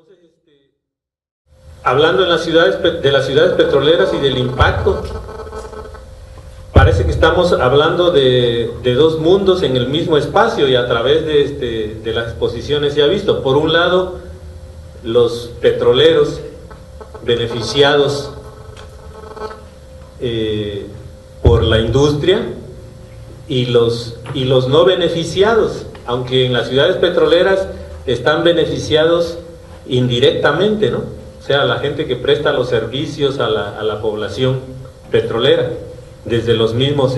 Entonces, hablando de las ciudades petroleras y del impacto, parece que estamos hablando de dos mundos en el mismo espacio, y a través de las exposiciones se ha visto. Por un lado, los petroleros beneficiados por la industria, y los no beneficiados, aunque en las ciudades petroleras están beneficiados indirectamente, ¿no? O sea, la gente que presta los servicios a la población petrolera, desde los mismos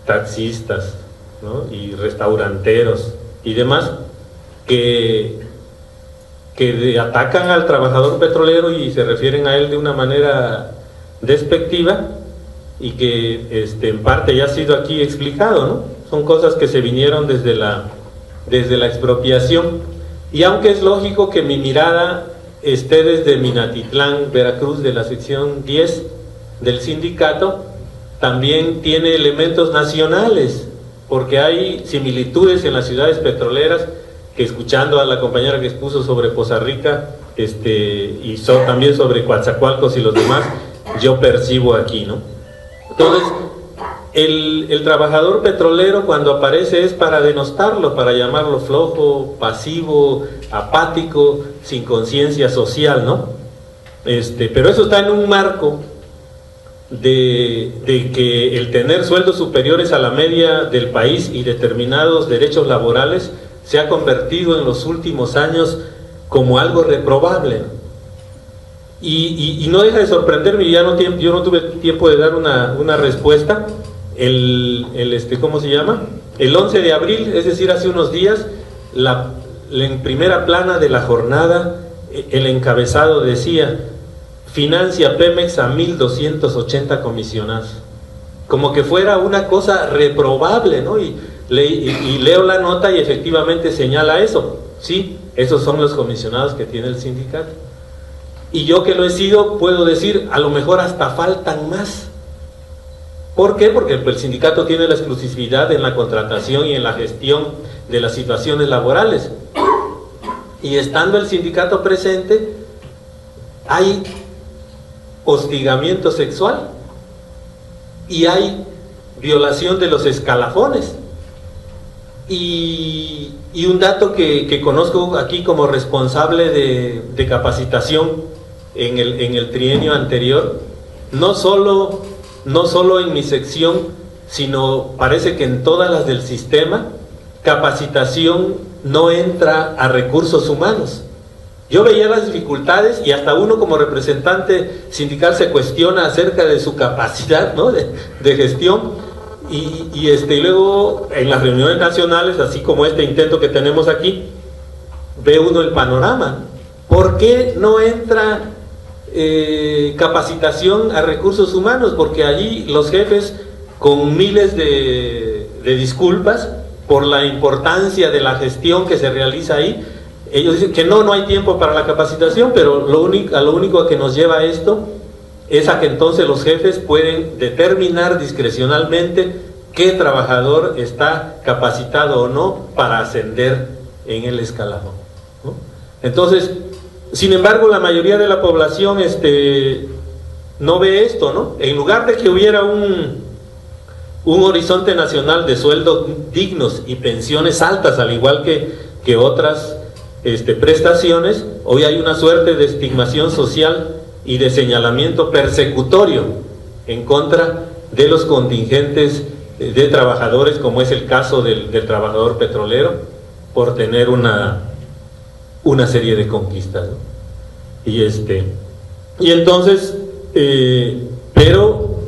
taxistas, ¿no? Y restauranteros y demás, que atacan al trabajador petrolero y se refieren a él de una manera despectiva, y que en parte ya ha sido aquí explicado, ¿no? Son cosas que se vinieron desde la expropiación. Y aunque es lógico que mi mirada esté desde Minatitlán, Veracruz, de la sección 10 del sindicato, también tiene elementos nacionales, porque hay similitudes en las ciudades petroleras, que escuchando a la compañera que expuso sobre Poza Rica, y también sobre Coatzacoalcos y los demás, yo percibo aquí, ¿no? Entonces, el trabajador petrolero, cuando aparece, es para denostarlo, para llamarlo flojo, pasivo, apático, sin conciencia social, ¿no? Pero eso está en un marco de que el tener sueldos superiores a la media del país y determinados derechos laborales se ha convertido en los últimos años como algo reprobable, ¿no? Y no deja de sorprenderme, yo no tuve tiempo de dar una respuesta. ¿Cómo se llama? El 11 de abril, es decir, hace unos días, en primera plana de la jornada, el encabezado decía: financia Pemex a 1,280 comisionados. Como que fuera una cosa reprobable, ¿no? Y leo la nota y efectivamente señala eso. Sí, esos son los comisionados que tiene el sindicato. Y yo, que lo he sido, puedo decir, a lo mejor hasta faltan más. ¿Por qué? Porque el sindicato tiene la exclusividad en la contratación y en la gestión de las situaciones laborales. Y estando el sindicato presente, hay hostigamiento sexual y hay violación de los escalafones. Y un dato que conozco aquí como responsable de capacitación en el trienio anterior, no solo en mi sección, sino parece que en todas las del sistema, capacitación no entra a recursos humanos. Yo veía las dificultades, y hasta uno como representante sindical se cuestiona acerca de su capacidad, ¿no? de gestión, y luego en las reuniones nacionales, así como este intento que tenemos aquí, ve uno el panorama. ¿Por qué no entra capacitación a recursos humanos? Porque allí los jefes, con miles de disculpas por la importancia de la gestión que se realiza ahí, ellos dicen que no hay tiempo para la capacitación, pero lo único a que nos lleva esto es a que entonces los jefes pueden determinar discrecionalmente qué trabajador está capacitado o no para ascender en el escalafón, ¿no? Entonces, sin embargo, la mayoría de la población no ve esto, ¿no? En lugar de que hubiera un horizonte nacional de sueldos dignos y pensiones altas, al igual que otras prestaciones, hoy hay una suerte de estigmación social y de señalamiento persecutorio en contra de los contingentes de trabajadores, como es el caso del trabajador petrolero, por tener una serie de conquistas, ¿no? Y entonces, pero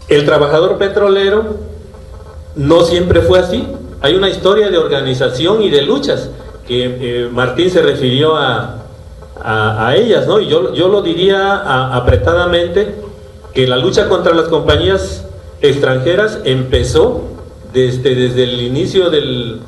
el trabajador petrolero no siempre fue así. Hay una historia de organización y de luchas que Martín se refirió a ellas, ¿no? Y yo lo diría apretadamente, que la lucha contra las compañías extranjeras empezó desde el inicio del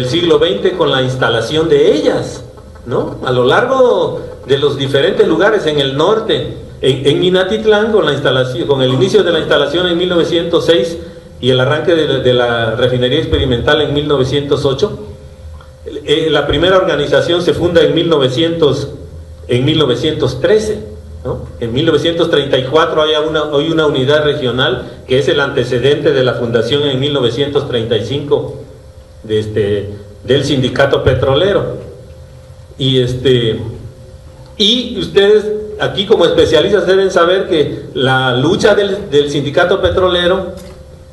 siglo XX con la instalación de ellas, ¿no? A lo largo de los diferentes lugares, en el norte, en Minatitlán, con el inicio de la instalación en 1906 y el arranque de la refinería experimental en 1908, la primera organización se funda en 1913. ¿no? En 1934 hay una unidad regional que es el antecedente de la fundación en 1935 del sindicato petrolero. Y ustedes aquí como especialistas deben saber que la lucha del sindicato petrolero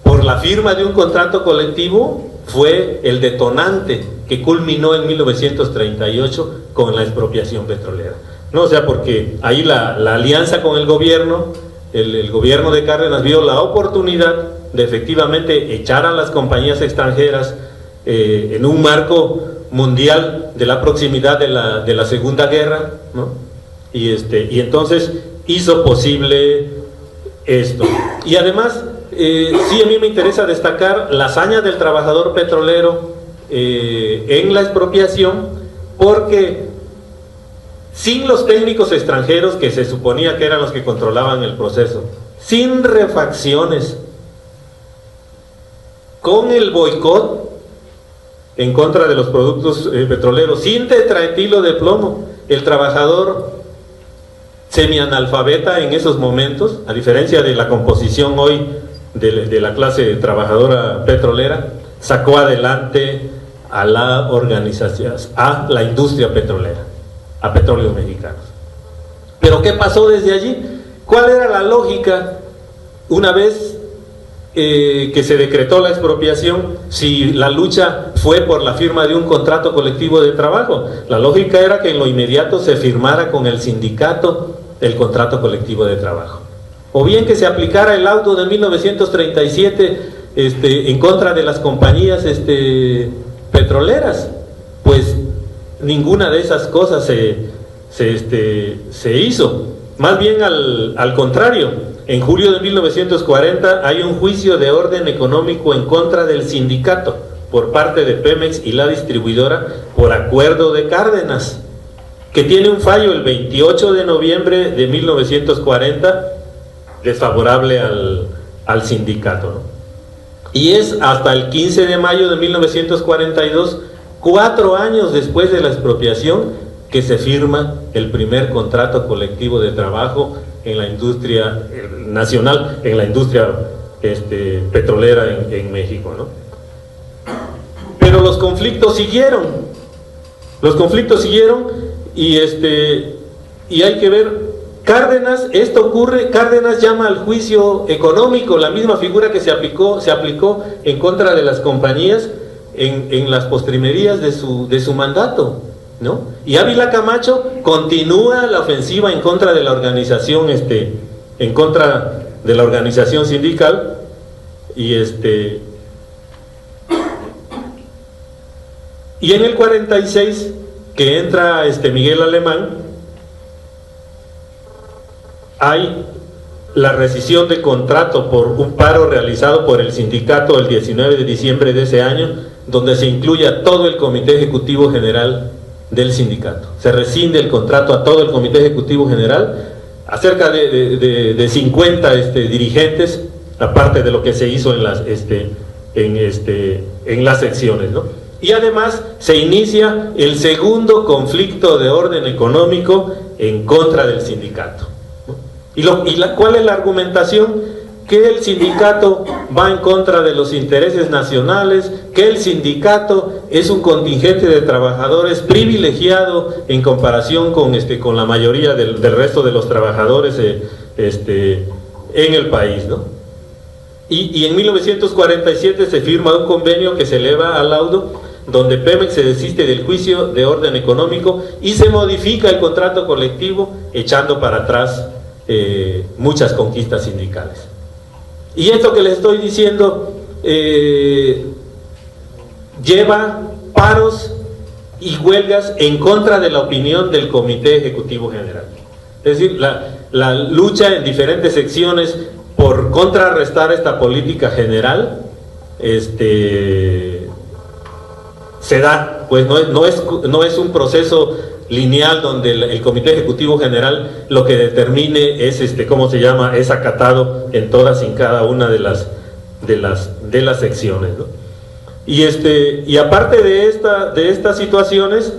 por la firma de un contrato colectivo fue el detonante que culminó en 1938 con la expropiación petrolera. No, o sea, porque ahí la alianza con el gobierno, el gobierno de Cárdenas vio la oportunidad de efectivamente echar a las compañías extranjeras en un marco mundial de la proximidad de la Segunda Guerra, ¿no? Y entonces hizo posible esto. Y además, sí, a mí me interesa destacar la hazaña del trabajador petrolero en la expropiación, porque sin los técnicos extranjeros que se suponía que eran los que controlaban el proceso, sin refacciones, con el boicot en contra de los productos petroleros, sin tetraetilo de plomo, el trabajador semianalfabeta en esos momentos, a diferencia de la composición hoy de la clase trabajadora petrolera, sacó adelante a la organización, a la industria petrolera, a Petróleos Mexicanos. Pero ¿qué pasó desde allí? ¿Cuál era la lógica una vez que se decretó la expropiación, si la lucha fue por la firma de un contrato colectivo de trabajo? La lógica era que en lo inmediato se firmara con el sindicato el contrato colectivo de trabajo, o bien que se aplicara el auto de 1937 en contra de las compañías petroleras. Pues ninguna de esas cosas se hizo. Más bien al contrario, en julio de 1940 hay un juicio de orden económico en contra del sindicato por parte de Pemex y la distribuidora por acuerdo de Cárdenas, que tiene un fallo el 28 de noviembre de 1940 desfavorable al sindicato, ¿no? Y es hasta el 15 de mayo de 1942, 4 años después de la expropiación, que se firma el primer contrato colectivo de trabajo en la industria nacional, en la industria petrolera en México, ¿no? Pero los conflictos siguieron y hay que ver. Cárdenas, esto ocurre, Cárdenas llama al juicio económico, la misma figura que se aplicó en contra de las compañías en las postrimerías de su mandato, ¿no? Y Ávila Camacho continúa la ofensiva en contra de la organización, en contra de la organización sindical, y en el 46 que entra Miguel Alemán, hay la rescisión de contrato por un paro realizado por el sindicato el 19 de diciembre de ese año, donde se incluye a todo el Comité Ejecutivo General del sindicato. Se rescinde el contrato a todo el Comité Ejecutivo General, a cerca de 50 dirigentes, aparte de lo que se hizo en las secciones, ¿no? Y además se inicia el segundo conflicto de orden económico en contra del sindicato. ¿Cuál es la argumentación? Que el sindicato va en contra de los intereses nacionales, que el sindicato es un contingente de trabajadores privilegiado en comparación con la mayoría del resto de los trabajadores en el país, ¿no? Y en 1947 se firma un convenio que se eleva al laudo, donde Pemex se desiste del juicio de orden económico y se modifica el contrato colectivo, echando para atrás muchas conquistas sindicales. Y esto que les estoy diciendo lleva paros y huelgas en contra de la opinión del Comité Ejecutivo General. Es decir, la lucha en diferentes secciones por contrarrestar esta política general se da, pues no es un proceso lineal donde el Comité Ejecutivo General lo que determine es es acatado en todas y en cada una de las secciones, ¿no? Y aparte de estas situaciones,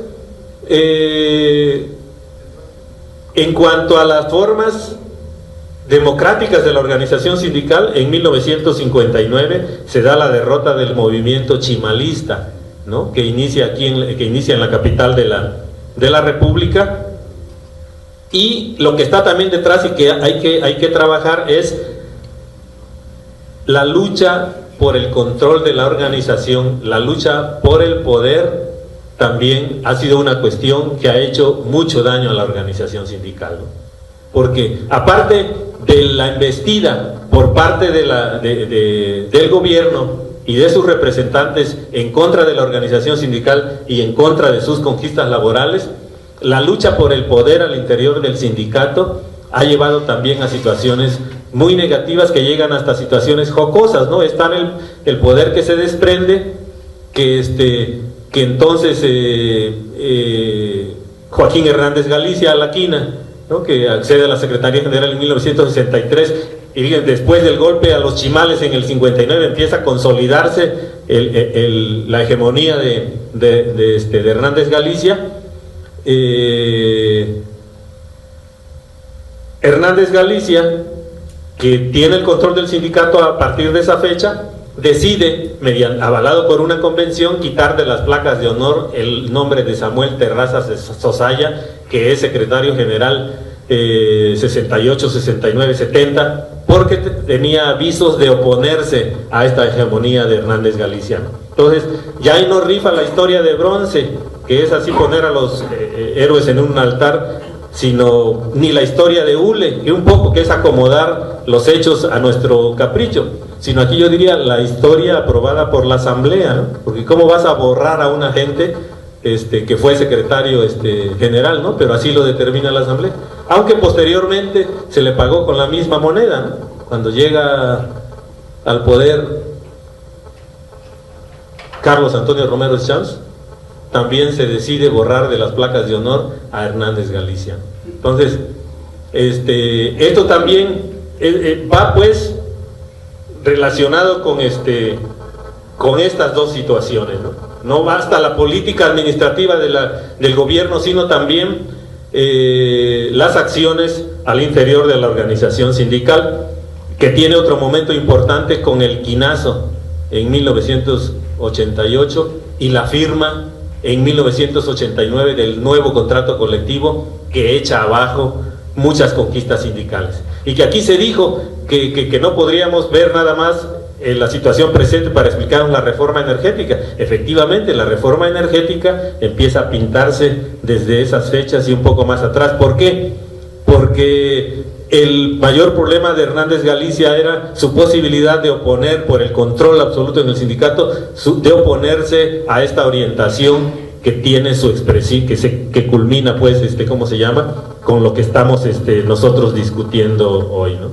en cuanto a las formas democráticas de la organización sindical, en 1959 se da la derrota del movimiento chimalista, ¿no?, que inicia en la capital de la República. Y lo que está también detrás y que hay que trabajar es la lucha por el control de la organización, la lucha por el poder. También ha sido una cuestión que ha hecho mucho daño a la organización sindical, ¿no? Porque aparte de la embestida por parte del gobierno y de sus representantes en contra de la organización sindical y en contra de sus conquistas laborales, la lucha por el poder al interior del sindicato ha llevado también a situaciones muy negativas que llegan hasta situaciones jocosas, ¿no? Está el poder que se desprende, que entonces Joaquín Hernández Galicia Alaquina, ¿no?, que accede a la Secretaría General en 1963, y después del golpe a los chimales en el 59 empieza a consolidarse la hegemonía de Hernández Galicia. Hernández Galicia, que tiene el control del sindicato a partir de esa fecha, decide, avalado por una convención, quitar de las placas de honor el nombre de Samuel Terrazas de Sosaya, que es secretario general 68, 69, 70, porque tenía avisos de oponerse a esta hegemonía de Hernández Galicia. Entonces, ya ahí no rifa la historia de bronce, que es así poner a los héroes en un altar, sino ni la historia de hule, que un poco que es acomodar los hechos a nuestro capricho, sino aquí yo diría la historia aprobada por la asamblea, ¿no? Porque cómo vas a borrar a una gente que fue secretario general, ¿no? Pero así lo determina la asamblea, aunque posteriormente se le pagó con la misma moneda, ¿no? Cuando llega al poder Carlos Antonio Romero Champs, también se decide borrar de las placas de honor a Hernández Galicia. Entonces, esto también va pues relacionado con estas dos situaciones, ¿no? No basta la política administrativa del gobierno, sino también las acciones al interior de la organización sindical, que tiene otro momento importante con el quinazo en 1988 y la firma en 1989 del nuevo contrato colectivo que echa abajo muchas conquistas sindicales, y que aquí se dijo que no podríamos ver nada más la situación presente para explicar la reforma energética. Efectivamente, la reforma energética empieza a pintarse desde esas fechas y un poco más atrás. ¿Por qué? Porque el mayor problema de Hernández Galicia era su posibilidad de oponer, por el control absoluto en el sindicato, de oponerse a esta orientación que tiene su expresión, que culmina pues, ¿cómo se llama?, con lo que estamos nosotros discutiendo hoy, ¿no?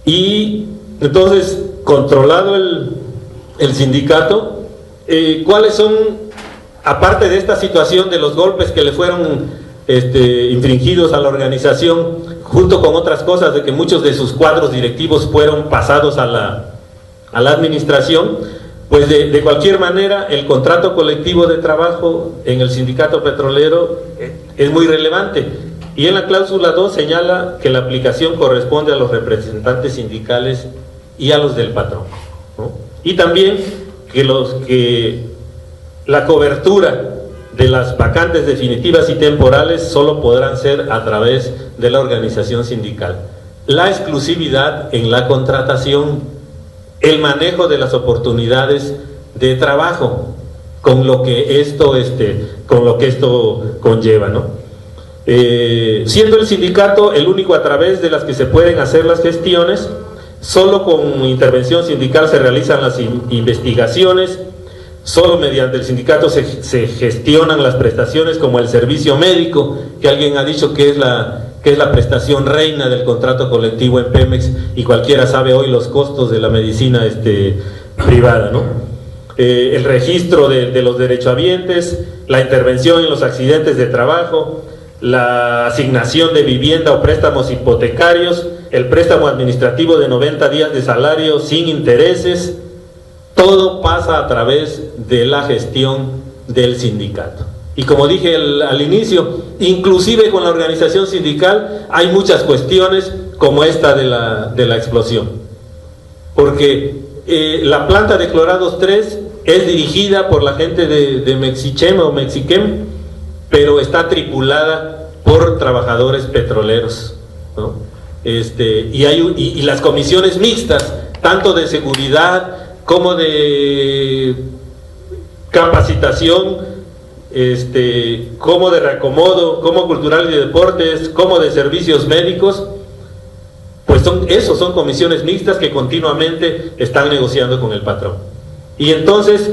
Y entonces, controlado el sindicato, ¿cuáles son, aparte de esta situación de los golpes que le fueron infringidos a la organización, junto con otras cosas de que muchos de sus cuadros directivos fueron pasados a la administración? Pues de cualquier manera, el contrato colectivo de trabajo en el sindicato petrolero es muy relevante, y en la cláusula 2 señala que la aplicación corresponde a los representantes sindicales y a los del patrón, ¿no? Y también que la cobertura de las vacantes definitivas y temporales solo podrán ser a través de la organización sindical. La exclusividad en la contratación, el manejo de las oportunidades de trabajo, con lo que esto conlleva, ¿no? Siendo el sindicato el único a través de las que se pueden hacer las gestiones, solo con intervención sindical se realizan las investigaciones, solo mediante el sindicato se gestionan las prestaciones, como el servicio médico, que alguien ha dicho que es la prestación reina del contrato colectivo en Pemex, y cualquiera sabe hoy los costos de la medicina privada, ¿no? El registro de los derechohabientes, la intervención en los accidentes de trabajo, la asignación de vivienda o préstamos hipotecarios, el préstamo administrativo de 90 días de salario sin intereses, todo pasa a través de la gestión del sindicato. Y como dije al inicio, inclusive con la organización sindical hay muchas cuestiones como esta de la explosión. Porque la planta de Clorados 3 es dirigida por la gente de Mexichem o Mexiquem, pero está tripulada por trabajadores petroleros, ¿no? Y las comisiones mixtas, tanto de seguridad como de capacitación, como de reacomodo, como cultural y de deportes, como de servicios médicos, pues son comisiones mixtas que continuamente están negociando con el patrón. Y entonces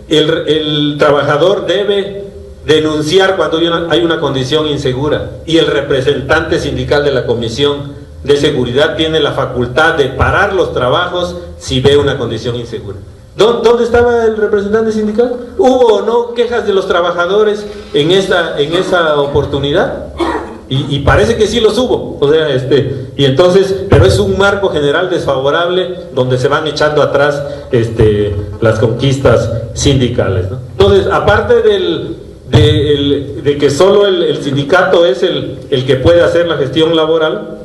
el trabajador debe denunciar cuando hay una condición insegura, y el representante sindical de la comisión de seguridad tiene la facultad de parar los trabajos si ve una condición insegura. ¿Dónde estaba el representante sindical? ¿Hubo o no quejas de los trabajadores en esa oportunidad? Y parece que sí los hubo, o sea, y entonces, pero es un marco general desfavorable donde se van echando atrás las conquistas sindicales, ¿no? Entonces, aparte de que solo el sindicato es el que puede hacer la gestión laboral,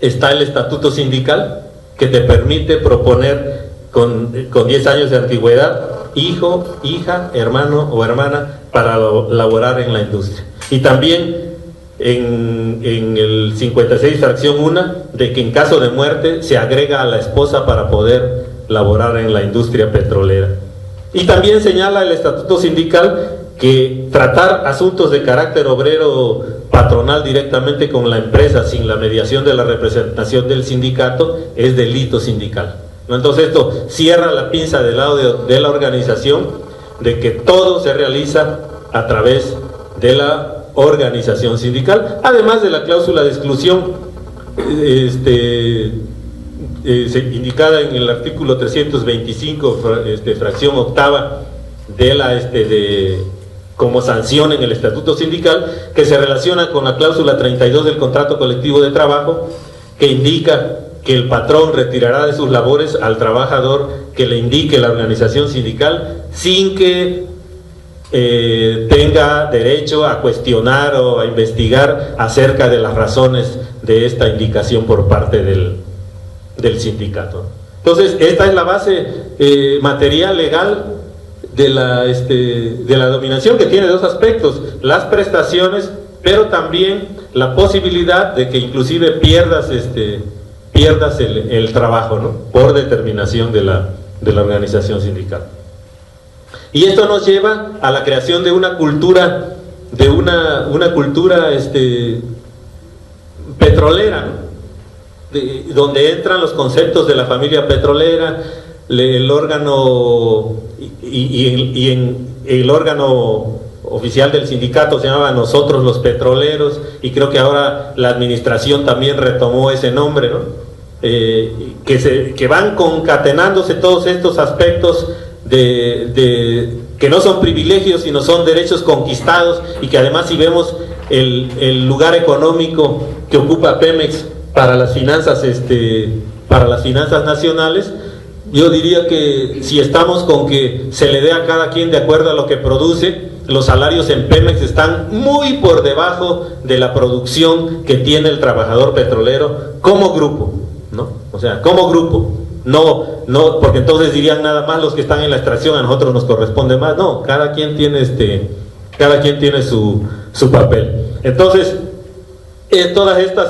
está el estatuto sindical, que te permite proponer con 10 años de antigüedad, hijo, hija, hermano o hermana, para laborar en la industria. Y también en el 56 fracción 1, de que en caso de muerte se agrega a la esposa para poder laborar en la industria petrolera. Y también señala el estatuto sindical que tratar asuntos de carácter obrero patronal directamente con la empresa sin la mediación de la representación del sindicato es delito sindical, ¿no? Entonces esto cierra la pinza del lado de la organización, de que todo se realiza a través de la organización sindical, además de la cláusula de exclusión indicada en el artículo 325 fracción octava como sanción en el estatuto sindical, que se relaciona con la cláusula 32 del contrato colectivo de trabajo, que indica que el patrón retirará de sus labores al trabajador que le indique la organización sindical, sin que tenga derecho a cuestionar o a investigar acerca de las razones de esta indicación por parte del sindicato. Entonces, esta es la base material legal de la dominación, que tiene dos aspectos: las prestaciones, pero también la posibilidad de que inclusive pierdas el trabajo, ¿no?, por determinación de la organización sindical. Y esto nos lleva a la creación de una cultura, petrolera, ¿no?, donde entran los conceptos de la familia petrolera, el órgano el órgano oficial del sindicato se llamaba Nosotros los Petroleros, y creo que ahora la administración también retomó ese nombre, ¿no? Que van concatenándose todos estos aspectos que no son privilegios, sino son derechos conquistados, y que además, si vemos el lugar económico que ocupa Pemex para las finanzas nacionales, yo diría que si estamos con que se le dé a cada quien de acuerdo a lo que produce, los salarios en Pemex están muy por debajo de la producción que tiene el trabajador petrolero como grupo, ¿no? O sea, como grupo. No, porque entonces dirían nada más los que están en la extracción, a nosotros nos corresponde más. No, cada quien tiene su papel. Entonces, todas estas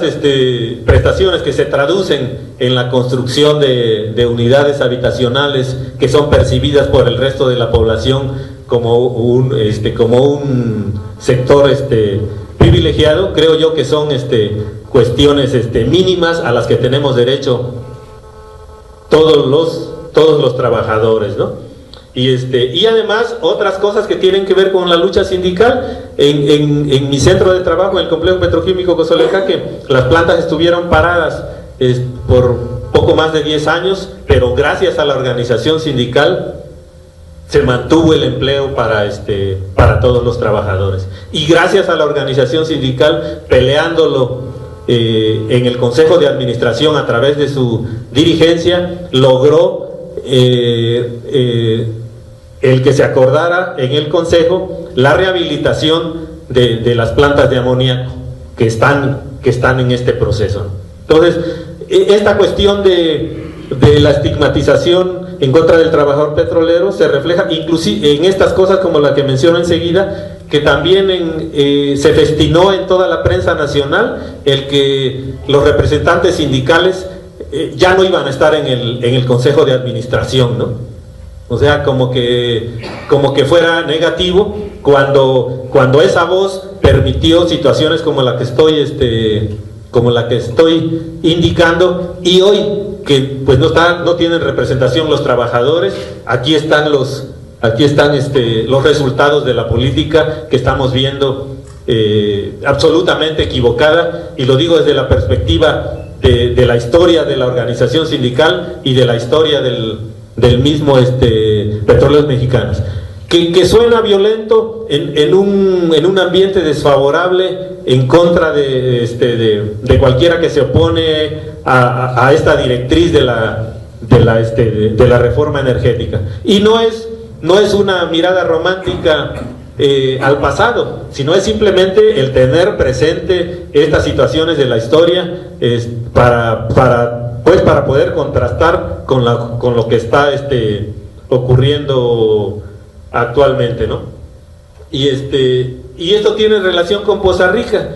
prestaciones que se traducen en la construcción de unidades habitacionales que son percibidas por el resto de la población como un sector privilegiado, creo yo que son cuestiones mínimas a las que tenemos derecho todos los trabajadores, ¿no? Y además otras cosas que tienen que ver con la lucha sindical. En mi centro de trabajo, en el complejo petroquímico Cozolecaque, las plantas estuvieron paradas por poco más de 10 años, pero gracias a la organización sindical se mantuvo el empleo para todos los trabajadores, y gracias a la organización sindical, peleándolo en el Consejo de Administración a través de su dirigencia, logró el que se acordara en el Consejo la rehabilitación de las plantas de amoníaco que están en este proceso. Entonces, esta cuestión de la estigmatización en contra del trabajador petrolero se refleja inclusive en estas cosas como la que menciono enseguida, que también se festinó en toda la prensa nacional el que los representantes sindicales ya no iban a estar en el Consejo de Administración, ¿no? O sea, como que fuera negativo cuando esa voz permitió situaciones como la que estoy indicando, y hoy que pues no tienen representación los trabajadores. Aquí están los resultados de la política que estamos viendo, absolutamente equivocada, y lo digo desde la perspectiva de la historia de la organización sindical y de la historia del mismo Petróleos Mexicanos, que suena violento en un ambiente desfavorable en contra de cualquiera que se opone a esta directriz de la reforma energética. Y no es una mirada romántica al pasado, sino es simplemente el tener presente estas situaciones de la historia para poder contrastar con lo que está ocurriendo actualmente, ¿no? Y esto tiene relación con Poza Rica.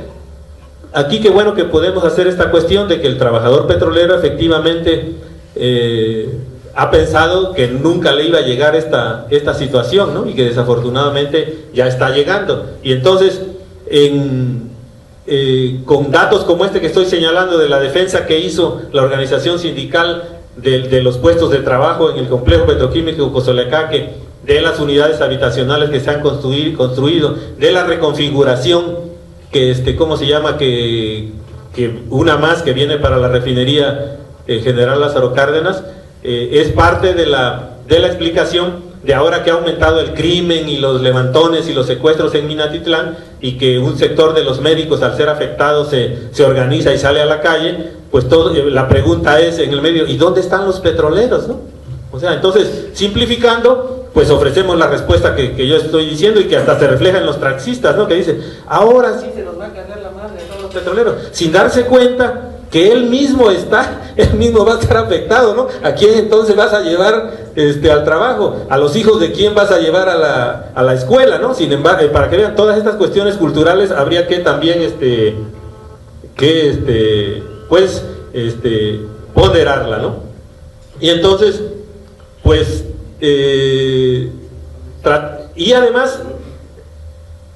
Aquí qué bueno que podemos hacer esta cuestión de que el trabajador petrolero efectivamente ha pensado que nunca le iba a llegar esta situación, ¿no? Y que desafortunadamente ya está llegando. Y entonces, con datos como este que estoy señalando de la defensa que hizo la organización sindical de los puestos de trabajo en el complejo petroquímico Cozoleacaque, de las unidades habitacionales que se han construido, de la reconfiguración que ¿cómo se llama? Que una más que viene para la refinería General Lázaro Cárdenas, es parte de la explicación de ahora que ha aumentado el crimen y los levantones y los secuestros en Minatitlán, y que un sector de los médicos, al ser afectados, se organiza y sale a la calle. Pues la pregunta es en el medio, ¿y dónde están los petroleros, no? O sea, entonces, simplificando, pues ofrecemos la respuesta que yo estoy diciendo y que hasta se refleja en los taxistas, ¿no? Que dicen, ahora sí se nos va a cargar la madre a todos los petroleros, sin darse cuenta que él mismo va a estar afectado, ¿no? ¿A quién entonces vas a llevar al trabajo? ¿A los hijos de quién vas a llevar a la escuela, ¿no? Sin embargo, para que vean todas estas cuestiones culturales, habría que también ponderarla, ¿no? Y entonces, pues, y además,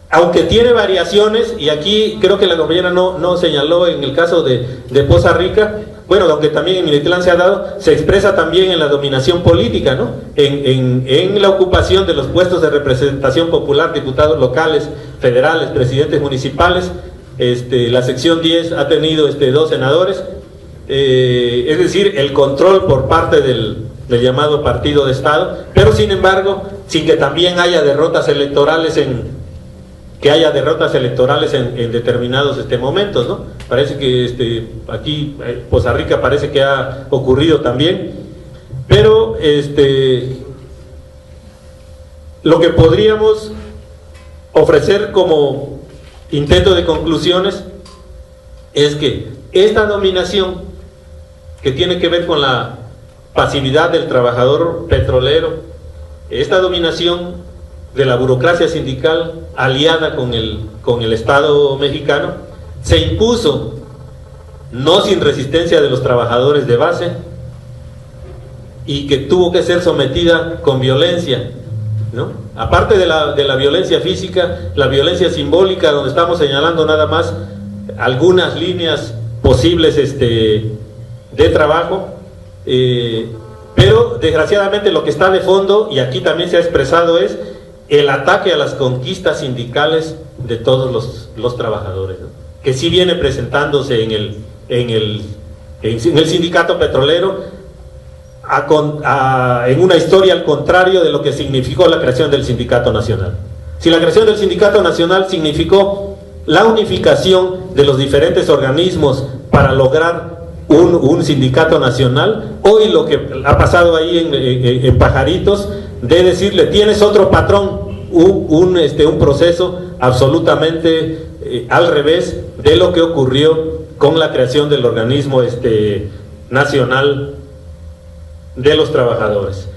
aunque tiene variaciones, y aquí creo que la compañera no señaló en el caso de Poza Rica, bueno, aunque también en Minatitlán se ha dado, se expresa también en la dominación política, ¿no? En la ocupación de los puestos de representación popular, diputados locales, federales, presidentes municipales. La sección 10 ha tenido 2 senadores, es decir, el control por parte del llamado partido de Estado, pero sin embargo, sin que también haya derrotas electorales en determinados momentos, ¿no? Parece que aquí Poza Rica parece que ha ocurrido también, pero lo que podríamos ofrecer como intento de conclusiones es que esta dominación, que tiene que ver con la pasividad del trabajador petrolero, esta dominación de la burocracia sindical aliada con el Estado mexicano, se impuso no sin resistencia de los trabajadores de base, y que tuvo que ser sometida con violencia, ¿no? Aparte de la violencia física, la violencia simbólica, donde estamos señalando nada más algunas líneas posibles de trabajo, pero desgraciadamente lo que está de fondo, y aquí también se ha expresado, es el ataque a las conquistas sindicales de todos los trabajadores, ¿no? Que sí viene presentándose en el sindicato petrolero, en una historia al contrario de lo que significó la creación del Sindicato Nacional. Si la creación del Sindicato Nacional significó la unificación de los diferentes organismos para lograr un sindicato nacional. Hoy lo que ha pasado ahí en Pajaritos, de decirle, tienes otro patrón, un proceso absolutamente al revés de lo que ocurrió con la creación del organismo nacional de los trabajadores.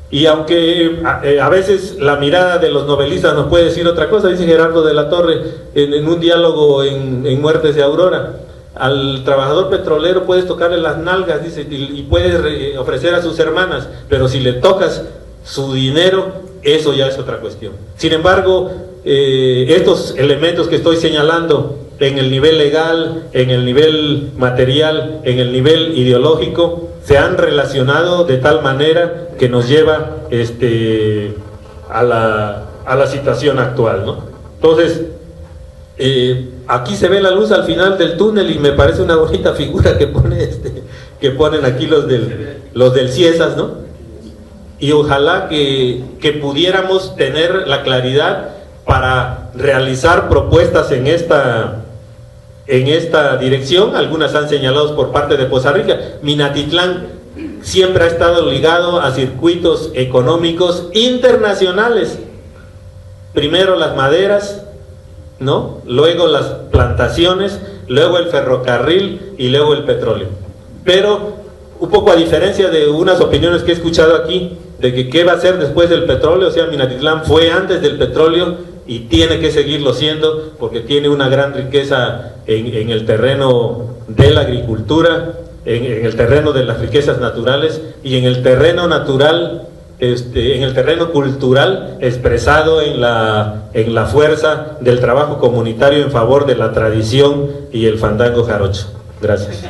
Y aunque a veces la mirada de los novelistas nos puede decir otra cosa, dice Gerardo de la Torre en un diálogo en Muertes de Aurora, al trabajador petrolero puedes tocarle las nalgas, dice, y puedes ofrecer a sus hermanas, pero si le tocas su dinero, eso ya es otra cuestión. Sin embargo, estos elementos que estoy señalando en el nivel legal, en el nivel material, en el nivel ideológico, se han relacionado de tal manera que nos lleva a la situación actual, ¿no? Entonces, aquí se ve la luz al final del túnel y me parece una bonita figura que ponen aquí los del Ciesas, ¿no? Y ojalá que pudiéramos tener la claridad para realizar propuestas en esta dirección. Algunas han señalado por parte de Poza Rica. Minatitlán siempre ha estado ligado a circuitos económicos internacionales. Primero las maderas, ¿no? Luego las plantaciones, luego el ferrocarril y luego el petróleo. Pero un poco a diferencia de unas opiniones que he escuchado aquí, de que qué va a hacer después del petróleo, o sea, Minatitlán fue antes del petróleo y tiene que seguirlo siendo porque tiene una gran riqueza en el terreno de la agricultura, en el terreno de las riquezas naturales y en el terreno natural, en el terreno cultural expresado en la fuerza del trabajo comunitario en favor de la tradición y el fandango jarocho. Gracias.